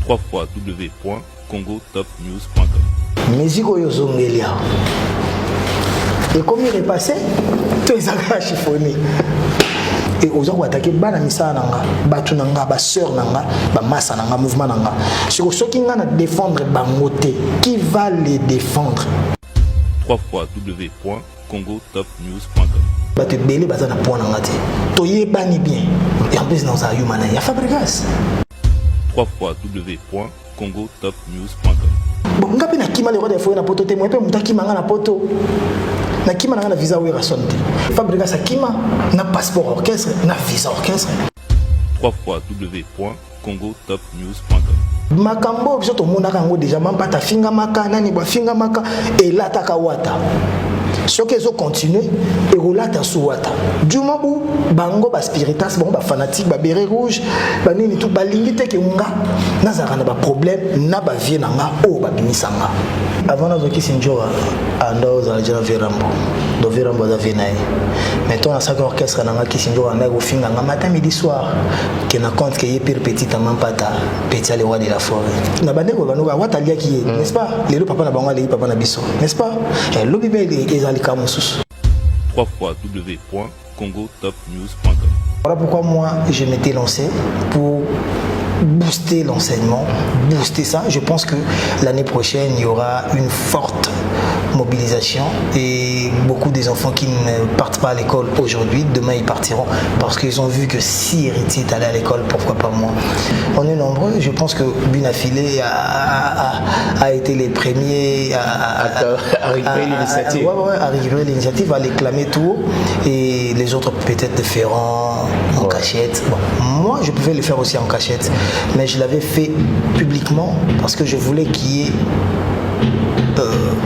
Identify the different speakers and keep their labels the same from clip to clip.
Speaker 1: www.congotopnews.com.
Speaker 2: Musique oyozongelia. Et comme il est passé, tout les a chiffonné. Et aux gens qui attaquent bana misa nanga, batu nanga, ba sœur nanga, ba massa nanga, mouvement nanga. Sur ceux qui ngana défendre bangote, qui va les défendre?
Speaker 1: www.congotopnews.com.
Speaker 2: Batu belé bazana point nanga te. Toye bani bien. Et en plus dans sa humana, ya Fabregas.
Speaker 1: www.congotopnews.com.
Speaker 2: Bon, ngapi na kima le roi de foyer na poto te, moi pe mutaki manga na poto. Na kima na visa ou rasonte. Fabregas a kima na passeport orchestre, na visa orchestre.
Speaker 1: www.congotopnews.com.
Speaker 2: Makambo biso to monaka ngo déjà mamba ta finga maka nani ba finga maka et là ta kawata. Ce qu'ils ont continué et roulata souata. Du moment où bango ba spiritas bango ba fanatique ba béret rouge ba nini tout ba lingite ke nga nazara na ba problème na ba vie na nga o ba bimisanga. Avant na zoki sinjora ando za jana verambo. Do verambo za venae. Maintenant na sa orchestre na nga ki sinjora na go finga nga matin midi soir que na compte que y pire petit ta mampata petit le roi de la forêt. Na bande ko banoka wata lia ki n'est-ce pas? Les papa na bango les papa na biso, n'est-ce pas? Et lobi be
Speaker 1: www.congotopnews.com.
Speaker 2: Voilà pourquoi moi je m'étais lancé pour booster l'enseignement, booster ça. Je pense que l'année prochaine il y aura une forte mobilisation et beaucoup des enfants qui ne partent pas à l'école aujourd'hui, demain ils partiront parce qu'ils ont vu que si Héritier est allé à l'école, pourquoi pas moi. On est nombreux, je pense que Bunafilé a été les premiers à récupérer l'initiative. À récupérer l'initiative, à l'éclamer tout haut et les autres peut-être le feront en cachette. Bon, moi je pouvais le faire aussi en cachette, mais je l'avais fait publiquement parce que je voulais qu'il y ait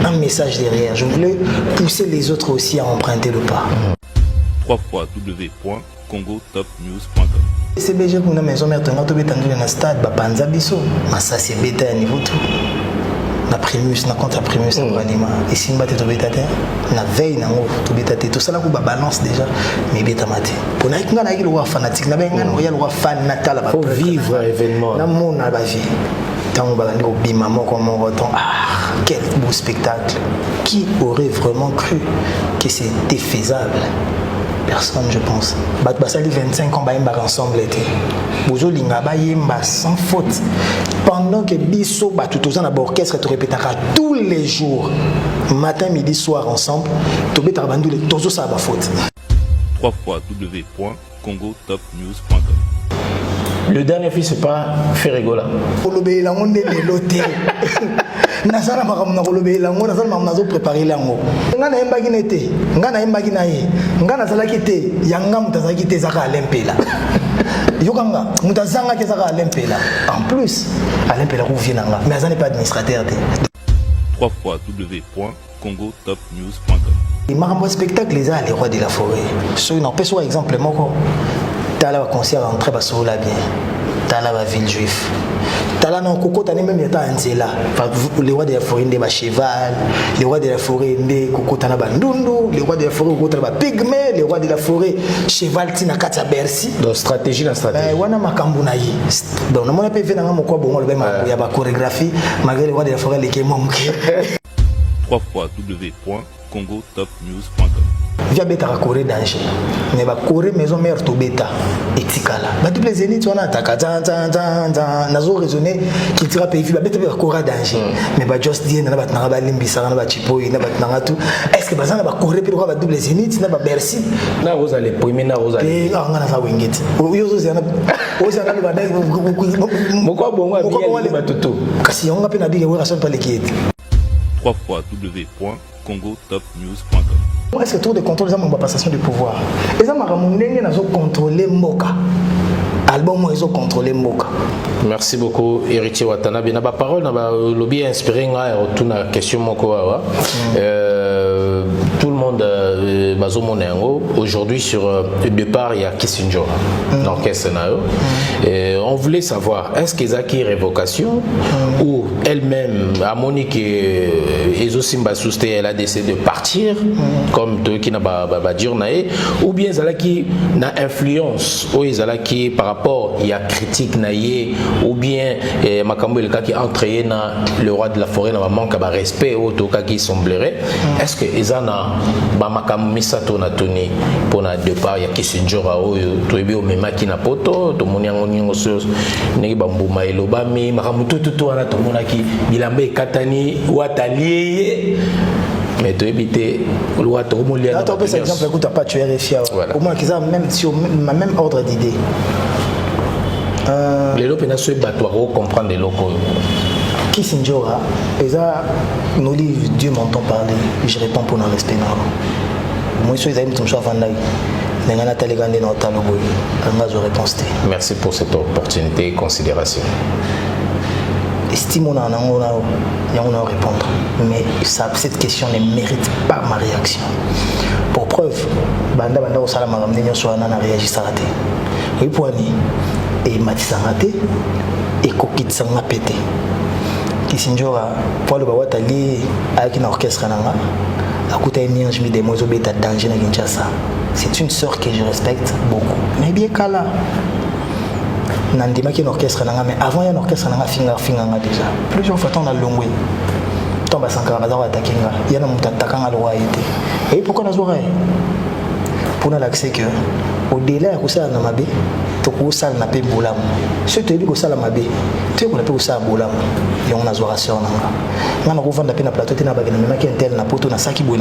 Speaker 2: un message derrière. Je voulais pousser les autres aussi à emprunter le pas.
Speaker 1: www.congotopnews.com.
Speaker 2: C'est BG pour la maison mère tu vas dans le stade Bapanza Bisso. Mais ça c'est bêta à niveau tout. Na primus na compte primus na banima et si mbate to bêta na veille na ngo to bêta tout ça là ko ba balance déjà mais bêta maté. Pour na kinga na ki le roi fanatique na benga no ya le roi fan natal ba
Speaker 3: faut vivre événement.
Speaker 2: Na mona ba vie. Tant ba ndiko bima moko mon temps. Ah, quel beau spectacle. Qui aurait vraiment cru que c'était faisable? Personne, je pense. Basali 25 ans, baïmba ensemble était. Bozo linga baïmba sans faute. Pendant que Bisso, tout aux ans à l'orchestre, tu répéteras tous les jours, matin, midi, soir ensemble. Tu bêtas bandou les tozo ça va faute.
Speaker 1: www.congotopnews.com.
Speaker 3: Le dernier fils, c'est pas Ferregola.
Speaker 2: Olobé la monde est loté. Nasala makamna olobé la monde nasala makamna zo préparer lango. Nga na embagi nete, nga na embagi na ye. Nga na zala kité, yanga mutaza kité zaka lempela. Yokanga mutazanga ke zaka lempela. En plus, lempela ko vient nga, mais ça n'est pas administrateur té.
Speaker 1: www.congotopnews.com.
Speaker 2: Et makambo spectacle les a les rois de la forêt. So il n'empêche pas exemple moko. Tala va concert entrer ba sola bien. Tala va ville juif. Tala non koko tani même yata anzela. Les rois de la forêt ndé ba cheval, les rois de la forêt ndé koko tana ba ndundu, les rois de la forêt koko tana ba pygmée, les rois de la forêt cheval tina kata Bercy.
Speaker 3: Donc stratégie la stratégie.
Speaker 2: Wana makambu na yi. Donc na mona pe vena ngamo kwa bongo le ba ya ba chorégraphie malgré les rois de la forêt les kemomuke.
Speaker 1: www.congotopnews.com.
Speaker 2: Via beta Corée danger. Mais ba Corée maison mère to beta etikala. Ba double zénith on attaque nazo raisonner qui tira pays ba beta Corée danger. Mais ba just dire na ba tanga ba limbisa na ba chipoyi na ba tanga tout. Est-ce que ba za ba Corée pe ba double zénith na ba Bercy
Speaker 3: na vous allez premier na vous allez.
Speaker 2: Et ngana za wingeti. Oyo zo na ba dai
Speaker 3: moko bongo abi ba tutu.
Speaker 2: Kasi on ngapi na biga wera son pa lekete.
Speaker 1: www.congotopnews.com.
Speaker 2: Est-ce que tout de contrôle, c'est ma passation du pouvoir? Et ça m'a ramené à contrôler Moka. Album, ils ont contrôlé Moka.
Speaker 3: Merci beaucoup, Héritier Watanabe. Na ba parole, na ba lobby inspiré nga retourne à question moko wa. Tout le monde Bazo Monengo. Aujourd'hui, sur le départ, il y a Kissinger, l'orchestre. Et on voulait savoir, est-ce qu'ils ont acquis révocation ou elle-même, à Monique et Ezosimba Souste, elle a décidé de partir, comme de qui n'a pas dire, ou bien ils ont acquis une influence, ou ils ont acquis par rapport, il y a critique, ou bien Makambo, le cas qui a entraîné le roi de la forêt, dans manque de respect, ou tout cas qui semblerait. Est-ce que ils ont Makambo Misato na Tony pour le départ, il y a Kissinger, tu es bien au même qui n'a pas tout, tout le monde n'est pas bon, il Obami, Makamutu, tout le monde qui bilambe katani watalié. Mais tu évites le water au milieu.
Speaker 2: Là, tu as par exemple, écoute, tu n'as pas tué RFI. Au moins, qu'ils ont même sur ma même ordre d'idée.
Speaker 3: Les locaux ne sont pas toi comprendre les locaux.
Speaker 2: Kissinger, nos livres, Dieu m'entend parler, je réponds pour notre respect. Moi, je suis allé me choisir Vandaï.
Speaker 3: Merci pour cette opportunité et considération.
Speaker 2: Estime on a répondre, mais cette question ne mérite pas ma réaction. Pour preuve, banda au salam ramene sur ana réagi sarate. Oui poani et matisangate et kokitsanga pété. Kissinger pour le bawatali avec un orchestre nanga. Akuta énergie mi des mozo beta danger na Kinshasa. C'est une sœur que je respecte beaucoup. Mais bien kala. Nandima qui est un orchestre nanga, mais avant il y a un orchestre nanga finga déjà. Plusieurs fois on a longé. Tomba Sankara baza attaquer nga. Il y a un attaquant à loi été. Et pourquoi nous aurait pour l'accès que au-delà de ça na mabe, to ko sala na pe bolam. Ce tu dis ko sala mabe. Tu ko na pe ko sala bolam. Et on a zoration nanga. Ngana ko vanda pe na plateau tena bagena même qui intel na poto na saki boy.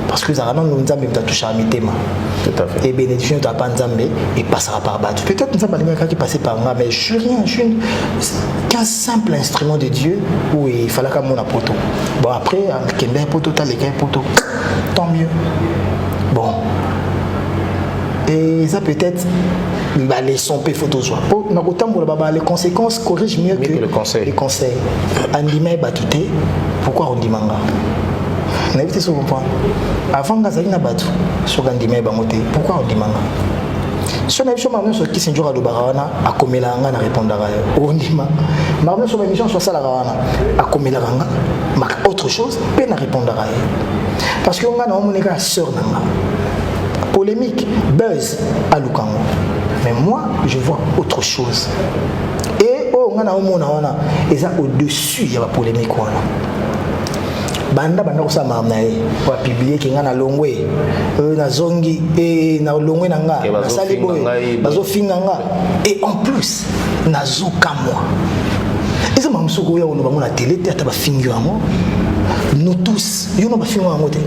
Speaker 2: Parce que ça nous nzambe mta toucher à mitema.
Speaker 3: Tout à fait.
Speaker 2: Et bénédiction tu pas nzambe et passera par battu. Peut-être nzambe linga qui passer par moi mais je suis rien, je suis qu'un simple instrument de Dieu où il fallait qu'à mon poto. Bon après kembe poto ta les poto. Tant mieux. Bon. Et ça peut-être les sons peut photos les conséquences corrigent mieux que
Speaker 3: le conseil.
Speaker 2: Les conseils. Andimé batouté, pourquoi on dit manga? On a évité ce point. Avant Gazali n'a battu sur Andimé bamoté, pourquoi on dit manga? Si on a vu sur ma sur Kissinger à Barana, à Komelanga na répondre à on dit manga. Ma sur ma mission sur ça la Barana, à Komelanga, ma autre chose, peine à répondre à parce qu'on a mon égard sœur nanga. Polémique, buzz à Lukango. Mais moi, je vois autre chose. Et on a au-dessus, il y a la polémique. Banda ko sama nae wa publier ki ngana longwe na zongi et na longwe nanga na sali boy bazo finganga et en plus na zoka moi. Et ça m'a soko ya ono ba mona télé tata ba fingi amo. Nous tous, yo no ba fingi amo te.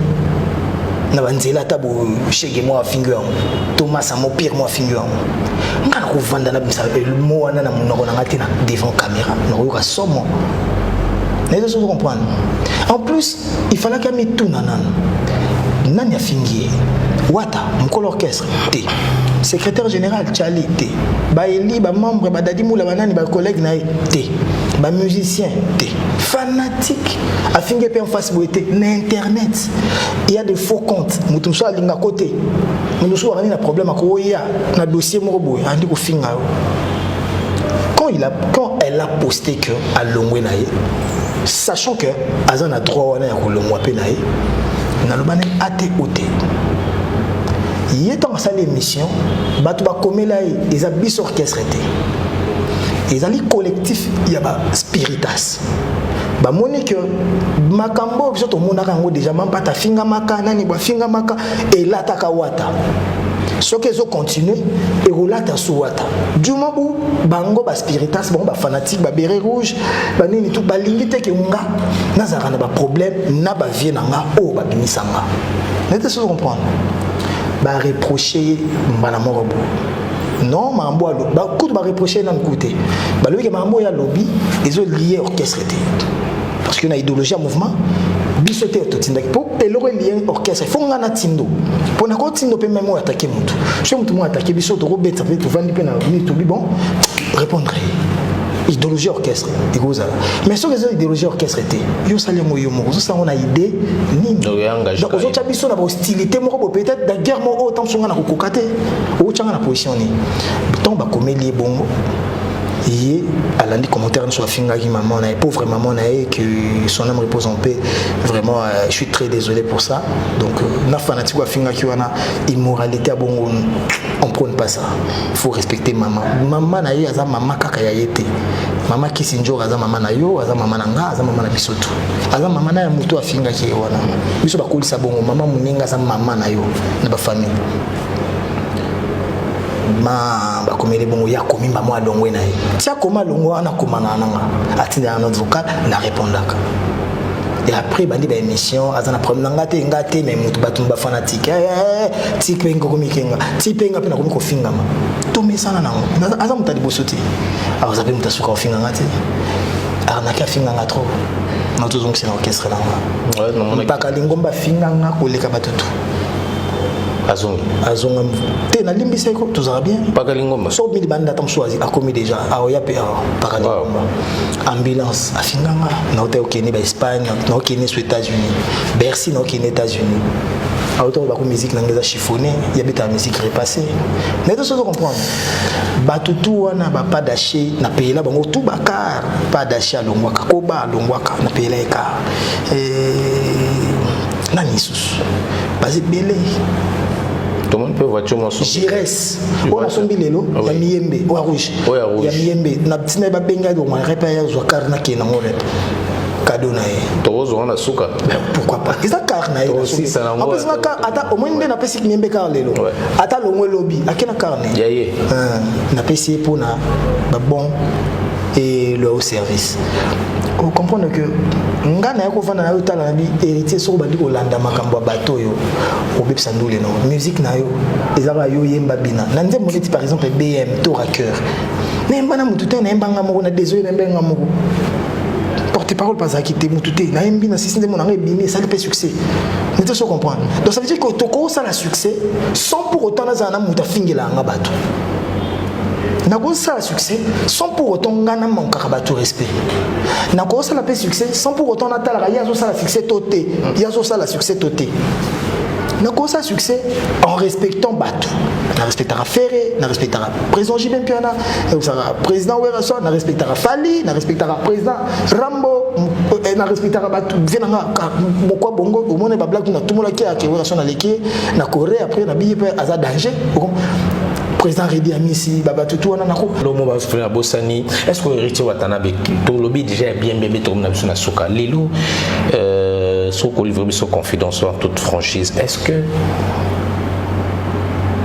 Speaker 2: Na banzela tabo shege moi fingi amo. Thomas amo pire moi fingi amo. Ngana ko vanda na bisa le mo wana na monoko na ngati na devant caméra. Na ko ka somo. Les deux choses comprendre. En plus, il fallait qu'il y ait tout nanan. Nani a fingi. Wata, mon orchestre, T. Secrétaire général, Tchali, T. Baeli, ba membre, ba dadi moula banani, ba collègue naï, T. Ba musicien, T. Fanatique. A fingi pe en face boité. Na internet. Il y a des faux comptes. Moutoumso a linga côté. Moutoumso a un problème à Koya. Na dossier morobo. Andi ko finga. Quand elle a posté que à Longwe naï. Sachant que Azan a droit à le mois pénaï, n'a le bané ATOT. Il est en salle émission, Batouba Komelaï, ils ont bis orchestré. Ils ont dit collectif, il y a Spiritas. Bah Monique, Makambo, vous êtes au Monarango déjà, même pas ta finga maka, nani ba finga maka, et là ta kawata. Ce qu'ils ont continué et roulata souata. Du moment où bango ba spiritas bango ba fanatique ba béret rouge ba nini tout ba limite ke nga nazara na ba problème na ba vie na nga o ba bimisanga. N'était ce comprendre. Ba reprocher mbana morobo. Non mambo alo ba coup ba reprocher na côté. Ba lui ke mambo ya lobby ils ont lié orchestre. Parce qu'il y a une idéologie à mouvement. Bisoté autotindaki pour eloko lien orchestre faut ngana tindo pour na ko tindo pe même attaquer mutu je mutu mo attaquer biso to robeta pe to vandi pe na ni to bon répondre idéologie orchestre ekozala mais soki eza idéologie orchestre te yo sali yango yo moko ozosango na idée nini donc ozotya biso na bahostilité moko bo peut-être da guerre moko oyo ntango na kokoka te otyanga na position nini ntango bakomeli ye bongo et à l'année commentaire sur la finga qui maman est pauvre maman est que son âme repose en paix vraiment je suis très désolé pour ça donc na fanatique wa finga qui wana immoralité bon on prône pas ça il faut respecter maman maman na yo aza maman kaka ya yete maman qui sinjo aza maman na yo aza maman na nga aza maman na bisoto aza maman na ya muto afinga ki wana biso bakolisa bongo maman muninga aza maman na yo na ba famille ma bakomeli bongo ya komi ba mwa longwe na ye tia koma longo ana koma na nanga atinda na notre vocal na répondaka et après bandi ba émission azana problème ngate mais mutu batumba fanatique tik pengo komikenga tipenga pena komiko fingama to mesana nango aza mutali bosoti alors zabe mutasuka ofinga ngate arnaka finga nga trop na tozong c'est l'orchestre là ouais non pas kalingomba finga nga koleka batutu azonga te na limbise ko tozara bien
Speaker 3: pakalingomba
Speaker 2: so mili banda tam choisi a commis déjà a oya pe pakalingomba ambulance afinganga na hotel okeni ba Espagne na okeni aux États-Unis Bercy na okeni États-Unis a hotel ba ko musique na ngeza chiffonné ya beta musique repassée mais tout ça de comprendre batutu wana ba pas d'aché na pays là bango tout bakar pas d'aché longwaka ko ba longwaka na pays là eka na nisus basi belé
Speaker 3: tout le monde peut voir mon son.
Speaker 2: Jires. On a son bilelo. Ya miembe. Ou rouge. Ya miembe. Na tina ba benga do ma repère zo karna ki na ngore. Cadeau na ye.
Speaker 3: Tozo na suka.
Speaker 2: Pourquoi pas? Isa karna ye.
Speaker 3: Aussi ça na
Speaker 2: ngore. En plus na ata au moins na pesi miembe kar lelo. Ata longwe lobby. Akena karne.
Speaker 3: Ya ye.
Speaker 2: Na pesi pour na ba bon et le haut service. Vous comprenez que ngana yako fana na yota la bi héritier so bandi ko landa makambo bato yo obepsa ndule no musique na yo ezaka yo yemba bina na nze moneti par exemple BM to cœur mais mbana mutute na mbanga moko na désolé na mbanga moko porte parole pas à quitter mutute na mbi na sisi ndemo na ngebini ça le fait succès mais tu comprendre donc ça veut dire que toko ça la succès sans pour autant na zana muta fingela nga bato Nako ça succès sans pour autant ngana manka bato respect. Nako ça la paix succès sans pour autant natala yazo ça la succès toté. Yazo ça la succès toté. Nako ça succès en respectant bato. Na respectera Ferré, na respectera président Jibin Piana, président Weraso, na respectera Fali, na respectera président Rambo, na respectera bato venanga bokwa bongo au monde ba blague na tout monde qui a Weraso na leki na Corée après na biye aza danger. Président Redi Amisi, Baba Tutu, on a
Speaker 3: Lomo Basfrena Bossani, est-ce que héritier Watanabe, ton lobby déjà bien bébé, ton nom sur Souka, Lilo, Soko livre son confidence en toute franchise, est-ce que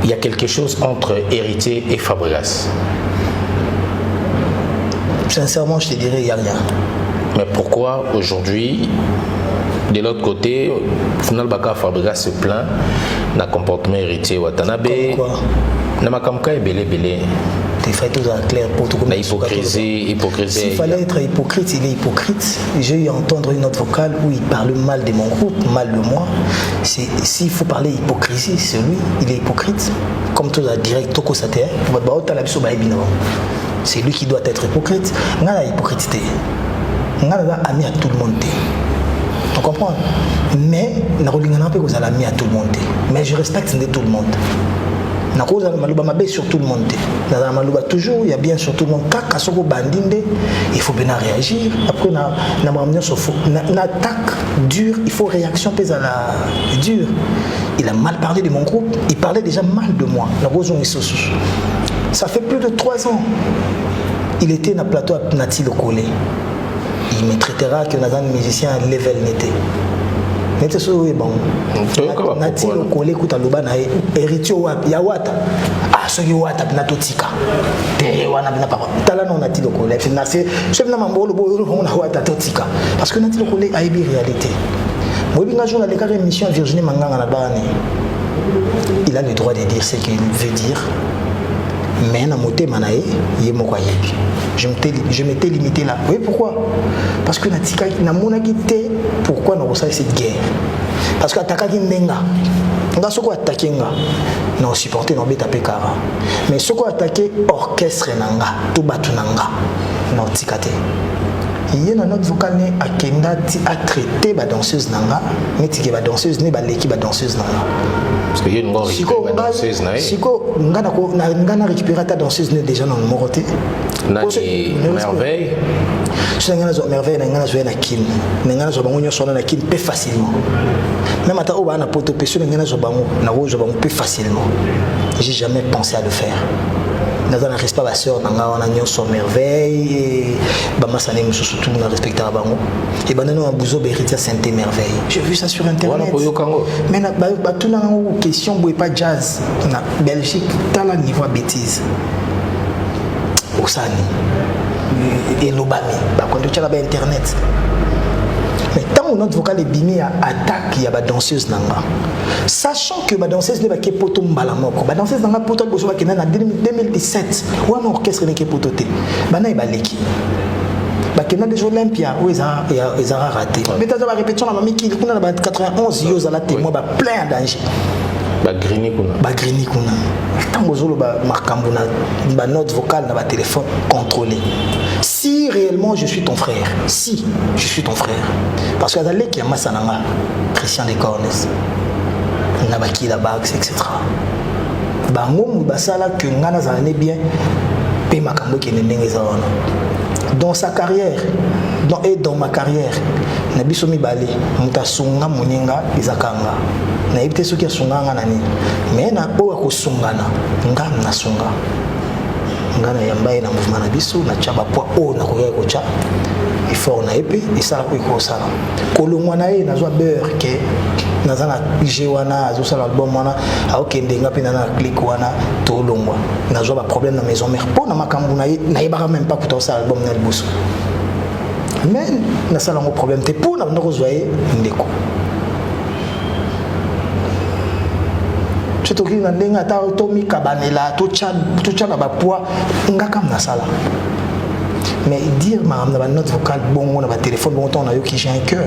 Speaker 3: il y a quelque chose entre héritier et Fabregas?
Speaker 2: Sincèrement, je te dirais, il n'y a rien.
Speaker 3: Mais pourquoi aujourd'hui, de l'autre côté, final Baka Fabregas se plaint d'un comportement héritier Watanabe?
Speaker 2: Pourquoi?
Speaker 3: Namakamka est belé.
Speaker 2: Il faut tout clair pour tout
Speaker 3: la hypocrisie.
Speaker 2: S'il fallait être hypocrite, il est hypocrite. J'ai eu à entendre une autre vocale où il parle mal de mon groupe, mal de moi. S'il faut parler hypocrisie, c'est lui, il est hypocrite. Comme tout la direct, Toko Sate, c'est lui qui doit être hypocrite. On a la hypocrite. On a ami à tout le monde. Tu comprends? Mais on a ami à tout le monde. Mais je respecte tout le monde. Sur tout le monde. Toujours, il y a bien sur tout le monde. Il faut bien réagir. Après, on attaque dure. Il faut réaction à la dure. Il a mal parlé de mon groupe. Il parlait déjà mal de moi. Ça fait plus de 3 ans. Il était dans le plateau à Nati Lokole. Il me traitera que un musicien à level n'était. Nete so bon nati lokole kuta loba na héritier wapi ya wata soki wata na totika te wana bina papa tala no nati lokole na se chef na mambolo bo na wata totika parce que nati lokole a une réalité moi binga jour la carré émission Virginie Manganga na bani il a le droit de dire ce qu'il veut dire mais na moté manae yemoko yebi je m'étais limité là. Oui, pourquoi? Parce que natika na monaki te pourquoi na ressent cette guerre? Parce que attaquer nenga. Nga soko attaquer nga. Na supporter na beta pekara. Mais soko attaquer orchestre nanga, tout batu nanga. non tikate. Il y a notre vocal à Kenda a traité la danseuse nanga, mais qui la danseuse n'est pas l'équipe la danseuse nanga.
Speaker 3: Parce qu'il y a une grande danseuse nanga.
Speaker 2: Siko ngana récupérer ta danseuse n'est déjà dans le moroté.
Speaker 3: Nani merveille.
Speaker 2: Si ngana zo merveille ngana zo na kin, ngana zo bango nyoso na kin peu facilement. Même à ta oba na poto peso ngana zo bango na wo zo bango peu facilement. J'ai jamais pensé à le faire. Dans un respect à sœur on a nyoso merveille et bamasane muso surtout na respecter bango et banano abuzo berita sainte merveille. J'ai vu ça sur internet. Mais na ba tout na question boy pas jazz na Belgique dans la niveau bêtise. Osani et l'obami bah quand tu as la internet. Mais tant notre vocal est bimé à attaque il y a la danseuse nanga. Sachant que ma danseuse n'est pas que poto mbalamoko. Ma danseuse nanga poto bozo ba kena na 2017. Ou un orchestre n'est que poto te. Bana e baleki. Ba kena des Olympia où ils ont raté. Mais dans la répétition la mamie qui kuna na 91 yo za la témoin ba plein danger.
Speaker 3: Bagrini kuna. Tant bozolo ba makambo na ba note vocale na ba téléphone contrôlé. Si réellement je suis ton frère, si je suis ton frère, parce que dans les qui a masananga Christian de Cornes, nabaki la bague, etc. Bango mubasala que ngana zane bien, pe makambo qui n'est zaona. Dans sa carrière, dans ma carrière, nabiso mi bali, mutasunga muninga izakanga. Na ibite soki asunganga nani. Mais na owa ko sungana, ngana na sunga. Ngana yambaye na mouvement na biso na chaba poa o na koya ko cha effort na epe isala ko ikosala kolongwa na ye nazwa beurre ke nazana jewana azo sala album wana aokende ngapi na click wana to longwa nazwa ba problème na maison mère po na makambu na ye na yebaka même pas pour sala album na liboso mais na sala ngo problème te po na ndoko zoye ndeko c'est ok na ndenga ta automi kabanela to cha na ba poids ngaka na sala mais dire ma note vocale bon on a ba téléphone bon on a yo qui j'ai un cœur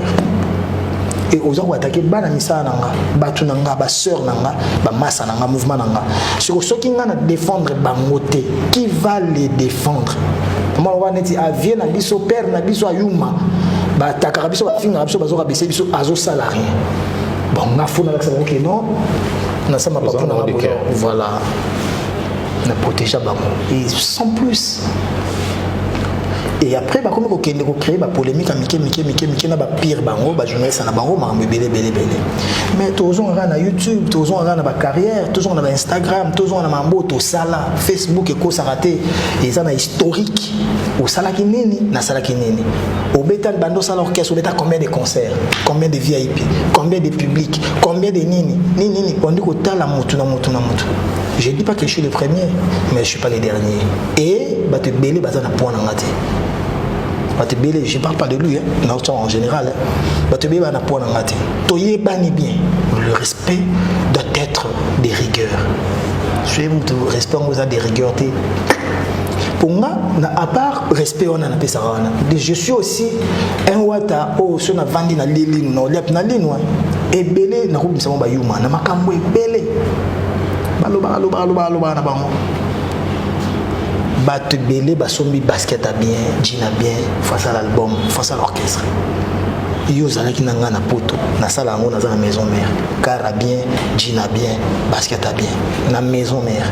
Speaker 3: et aux gens attaquer bana misa nanga batu nanga ba sœur nanga ba massa nanga mouvement nanga sur ceux qui ngana défendre bangote qui va les défendre moi on va neti avie na biso père na biso ayuma ba takaka biso ba finga biso bazo rabese biso azo salarié bon na fona la ça OK non na sama pas pour voilà na protéger bango et sans plus. Et après bah comme on créer bah polémique mike na ba pire bango ba journaliste na bango ma belé mais tous on na YouTube tous on na ba carrière tous on na ba Instagram tous on na mambo to sala Facebook et ko ça raté et ça na historique au sala kinini na sala kinini au beta bando sala orchestre au beta combien de concerts combien de VIP combien de publics combien de nini on dit ko tala mutu na mutu je dis pas que je suis le premier mais je suis pas le dernier et bah te belé ba na point na ngati. Je ne parle pas de lui, hein, en général. Le respect doit être des rigueurs. Je vais vous respect, on a des rigueurs. Pour moi, à part respect, on a appelé ça. Je suis aussi un wata au son avandi na lili no lep na linwa et belé na roube sama ba yuma na makambo e belé. Baloba na bango. Bat belé basombi basket à bien, jean à bien, face à l'album, face à l'orchestre. Yo zalaki nanga na poto, na sala ngo na za maison mère. Car à bien, jean à bien, basket à bien, na maison mère.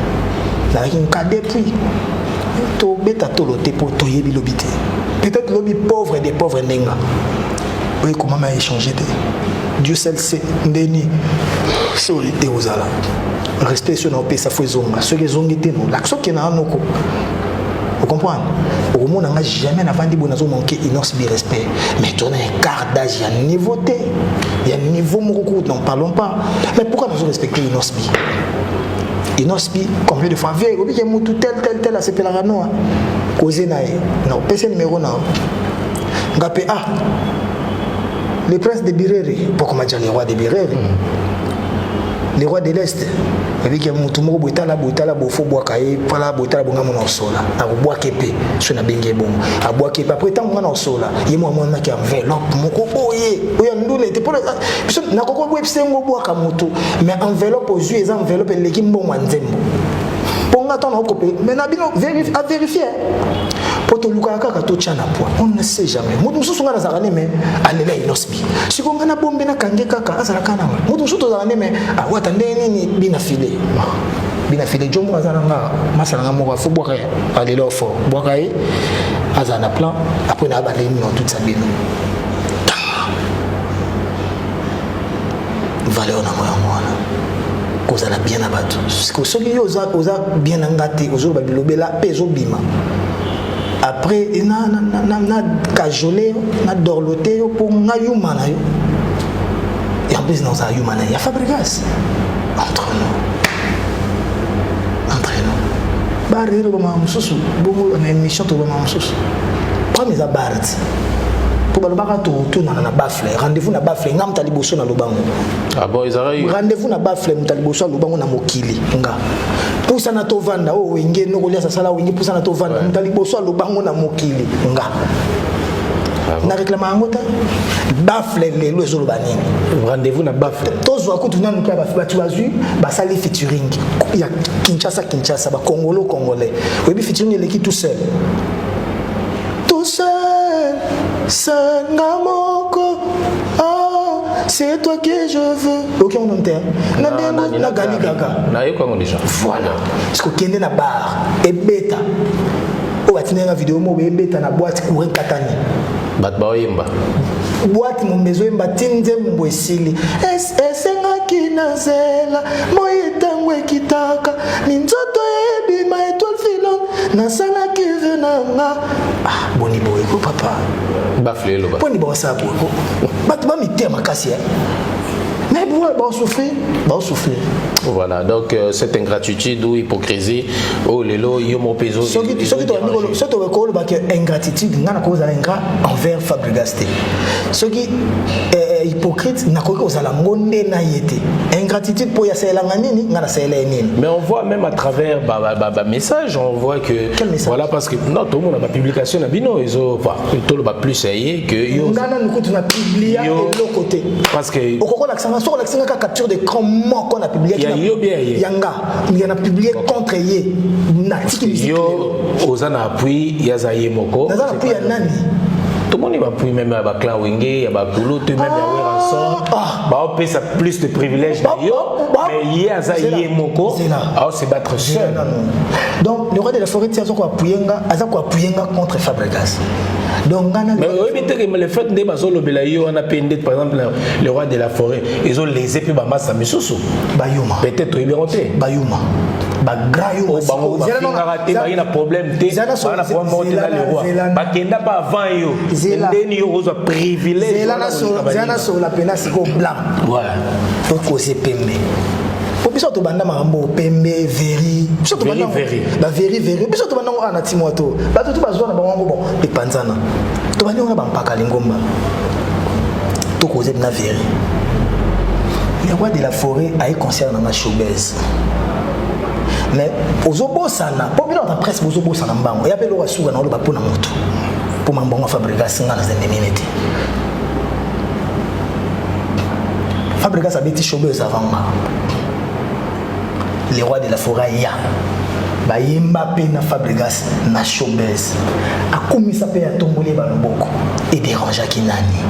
Speaker 3: Na ki nkade puis to beta to loté pour to yebi lobité. Peut-être lobby pauvre et des pauvres nenga. Oui, comment m'a échangé Dieu seul sait ndeni. Sorry te ozala. Respect sur nos pays, ça fait zonga. Ceux qui zonga étaient nous. L'action qui est dans nos. Vous comprenez? Au monde, on n'a jamais vendu bon azo manqué inosbi respect. Mais on a un quart d'âge, il y a un niveau T. Il y a un niveau mouroukou, n'en parlons pas. Mais pourquoi nous respecter inosbi? Inosbi, combien de fois? Viens, il y a tout tel, c'est la rano. Causé naï. Non, PC numéro non. Ngapé A. Le prince de Birere. Pourquoi dire le roi de Birere? Les rois de l'Est, avec qui mutumo botala bofo boakaye pala botala bonga mona osola na boaka epé so na benge bon a boaka epé après tant mona osola yemo mona ki enveloppe moko boye oya ndule te pour biso na koko bo episengo boaka moto mais enveloppe aux yeux enveloppe leki mbongo nzembo ponga ton okopé mais na bino vérifier
Speaker 2: pour te luka kaka to tchana poids on ne sait jamais mutu mususu ngana zakane mais alela inosbi siko ngana bombe na kange kaka azala kana mutu mususu to zakane mais awata ndeni ni bina file jomo azana nga masala nga moko fo boka alela fo boka yi azana plan après na balé non toute sa bino valeur na moya kozala bien na bato soki yo oza bien na ngate ozoba bilobela pe ezobima après na cajolé na dorloté yo pour nga yuma na yo et en plus dans ça yuma na ya Fabregas entre nous barre ba ma mususu bongo na émission to ba ma mususu comme les abards pour balobaka to na bafle rendez-vous na bafle ngam taliboso na lobango
Speaker 3: ah bon ils arrivent
Speaker 2: rendez-vous na bafle mutaliboso lobango na mokili nga pusa na to vanda o wenge no kolia sala wenge pusa na to vanda mutaliboso lobango na mokili nga na réclama ngota bafle lelo ezoloba nini
Speaker 3: rendez-vous na bafle
Speaker 2: tozwa kutu nanu kia batu bazui basali featuring ya Kinshasa ba congolais webi featuring eleki tout seul Sangamoko, oh, c'est toi que je veux. Ok, on entend. Na Gali Gaga.
Speaker 3: Na yo quoi déjà.
Speaker 2: Voilà. Parce que kende na bar et bêta. Oh, atine na vidéo mo be bêta na boîte courir katani.
Speaker 3: Bat ba oyemba.
Speaker 2: Boîte mon besoin batinze mbwesili. Esenga kinazela, moye tangwe kitaka, minzoto ebima étoile filon, na sala kivenanga. Ah, boni boy ko papa.
Speaker 3: Bafle lo ba.
Speaker 2: Boni boy ça boy. Bat ba mi tema kasi. Mais bon, souffrir.
Speaker 3: Voilà, donc cette ingratitude ou hypocrisie, oh lelo yomo peso.
Speaker 2: Ce qui te recolle que ingratitude n'a cause à ingrat envers Fabregas. Ce qui est hypocrite n'a cause à la monnaie naïté. Ingratitude pour y a la nini, n'a c'est la nini.
Speaker 3: Mais on voit même à travers message, on voit que
Speaker 2: quel message?
Speaker 3: Voilà parce que non tout le monde a publication na bino ils ont tout le plus essayé que yo.
Speaker 2: Ngana nous compte na publier de l'autre côté.
Speaker 3: Parce que
Speaker 2: au coco l'accent sur l'accent capture d'écran moi qu'on a publié. Yanga, il y en a publié contre Yé.
Speaker 3: Yo, Ozana appui, Yazaye Moko.
Speaker 2: Ozana appui à Nani.
Speaker 3: Tout le monde va appuyer même à Clan Wenge, à Boulot, même à Ransom. Bah, on paie ça plus de privilèges. Mais Yazaye Moko, on se battre seul.
Speaker 2: Donc, le roi de la forêt, c'est appuyer contre Fabregas. Donc,
Speaker 3: mais le fait de on a pendé par exemple le roi de la forêt, ils ont les épées Bamassa Misusu.
Speaker 2: Bayuma.
Speaker 3: Peut-être ils vont
Speaker 2: Bayuma. Bagrayuma.
Speaker 3: Il y a un problème. Il y a un problème le roi. Bakenda pas avant yo. Ndeni yo ozo privilège.
Speaker 2: Zana sur la pena siko blanc.
Speaker 3: Voilà.
Speaker 2: Faut causer pembe. Biso to banda marambo pembe veri biso to banda ba veri biso to banda ana timoto ba to bazwa na bango bon e panzana to banda na bampaka lingomba to causer na veri le roi de la forêt a eu concert na showbiz mais ozobosana po bino ta presse ozobosana mbango ya pelo wasuka na oloba pona moto po mambongo Fabregas ngana za minute Fabregas a beti showbiz avant moi. Les rois de la forêt ya ba yemba pe na Fabregas na showbiz akomisa pe ya tombole ba loboko et déranger kinani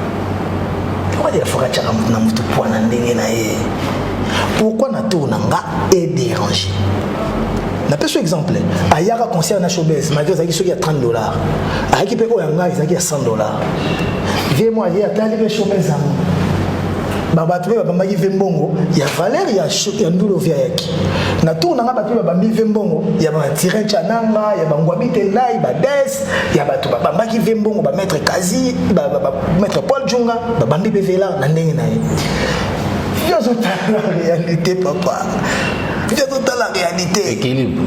Speaker 2: le roi de la forêt chaka na mutu pona ndenge na ye pourquoi na tourna nga et déranger na peso exemple ayaka concert na showbiz malgré ça qui soki ya $30 ayaki pe ko ya nga izaki ya $100 vie moi ya tali pe showbiz amu babatu be babamaki vembongo ya valeur ya ndulo via yaki na tour nanga batu babambi vembongo ya ba tirer chananga ya bangwabi telai ba des ya batu babamaki vembongo ba maître Kazi ba maître Paul Junga babambi be vela na ndenge na ye yo zota la réalité papa yo zota la réalité
Speaker 3: équilibre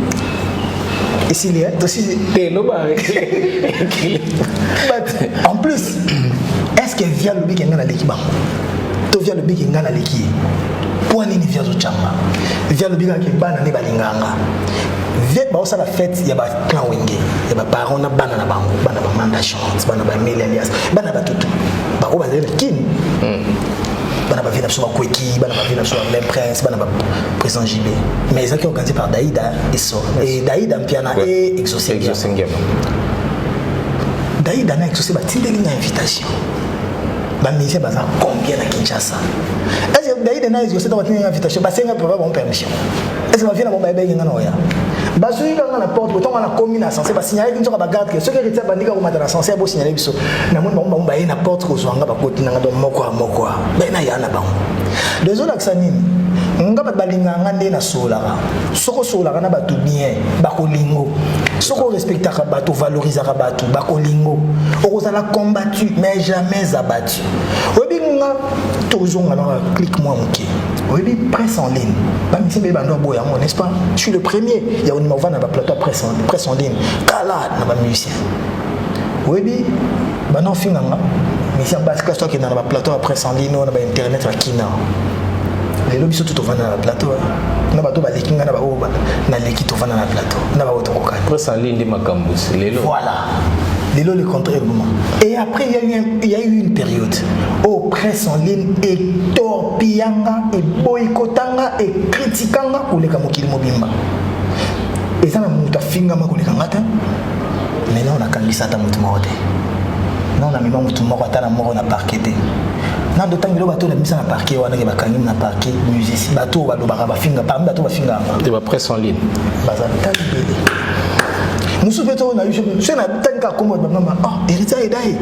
Speaker 2: et s'il y a aussi en plus est-ce que via le big ngana l'équipe to via le big ngana leki pour nini via zo chamba via le big ke bana ne balinganga via ba osala fête ya ba clan wenge ya ba parents na bana na bango bana ba manda chance bana ba mele alias bana ba tutu ba ko ba zele kin bana ba vina so ba kweki bana ba vina so même prince bana ba président JB mais ils ont organisé par Daïda et so et Daïda Mpiana et Exosengema Daïd a exaucé une invitation. Les musiciens sont combien à Kinshasa? Est-ce que Daïd a exaucé une invitation? C'est un peu de permission. Est-ce que ma fille n'a pas de Basui dans la porte, quand on a commis la censée, signaler qu'une chose à garde que ceux qui étaient bandits comme la censée a signaler que na mon bon baï na porte que soit ngaba côté na do moko ben na ya na ba désolé aksanini ngaba balinga ngande na solara soko solara na batu bien bakolingo soko respectaka batu valorisaka batu bakolingo okozala combattu mais jamais abattu obi nga toujours ngana clique moi moké obi presse en ligne ba misi be bando boya mo n'est-ce pas? Je suis le premier. Il y a un numéro na ba plateau presse en ligne kala na ba musicien obi ba non finganga musicien ba ka stock na ba plateau presse en ligne na ba internet ba kina les lobbies sont tout au fond dans le plateau na ba to ba lekinga na ba oba na leki to fana na plateau na ba auto kokana
Speaker 3: presse en ligne de Makambus lelo
Speaker 2: voilà lelo le contraire moment et après il y a eu une période où presse en ligne et torpillanga et boycottanga et critiquanga pour les kamokili mobimba et ça na muta finga makoleka ngata mais là on a kangisa ta mutu mode non na mima mutu moko ata na moko na parquet na d'autant que bato na misa na parquet wana ke bakangi na parquet musicien bato ba lobaka ba finga pa bato ba finga
Speaker 3: de ba presse en ligne
Speaker 2: bazata libele musu beto na yushe c'est na tanka comme maman ah héritier edai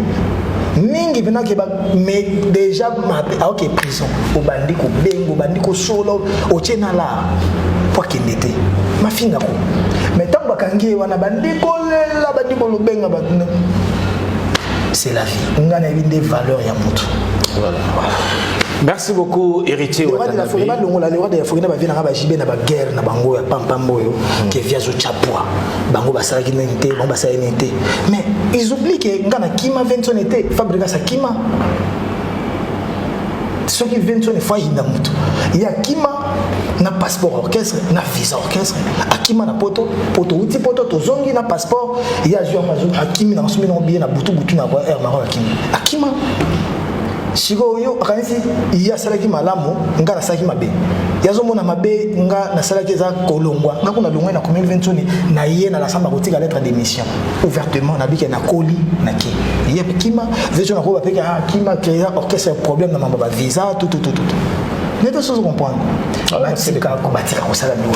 Speaker 2: mingi bina ke ba mais déjà ma OK prison au bandi ko bengo bandi ko solo o tena la pour qu'il était ma finga ko mais tant bakangi wana bandi ko lela bandi ko lobenga ba c'est la vie on a des valeurs ya mutu.
Speaker 3: Voilà. Merci beaucoup, héritier.
Speaker 2: Le roi de la forêt, le roi de la forêt, il y a une guerre, il y a Pampamboyo, qui vient au Chapua, Bango Basaraki n'était, Bango Basaraki n'était. Mais ils oublient que Ngana Kima 20 était, fabriqué sa Kima. Ceux qui viennent sur les fois, il y a Kima, na passeport orchestre, na visa orchestre, Akima na poto, uti poto, tozongi na passeport, il y a Jean Mazou, Akimi na nsumi na bien na butu na kwa air maro Akima. Sigo yo kanisi iya salaki malamu nga na salaki mabe yazo mona mabe nga na salaki za kolongwa nga kuna longwa na commune 20 na yé na la samba kotika lettre d'émission ouvertement na bike na koli na ki yé kima vejo na ko ba peka kima créer orchestre problème na mamba visa tout mais de choses comprendre c'est le cas combattre ko sala biwo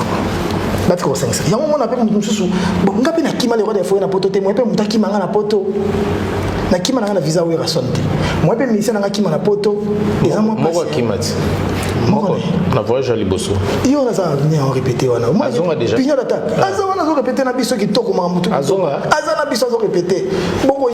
Speaker 2: battre ko senga ya mona pe mutu susu nga pe na kima le roi de foyer na poto te mo pe mutaki manga na poto na kima na visa ou rasonte moi pe ministère na kima na poto eza moi
Speaker 3: moko kimati moko na voyage à Liboso
Speaker 2: yo na ça venir en répéter wana moi
Speaker 3: azonga déjà
Speaker 2: pignol attaque azonga na zo répéter na biso ki toko ma mutu azonga azana biso zo répéter boko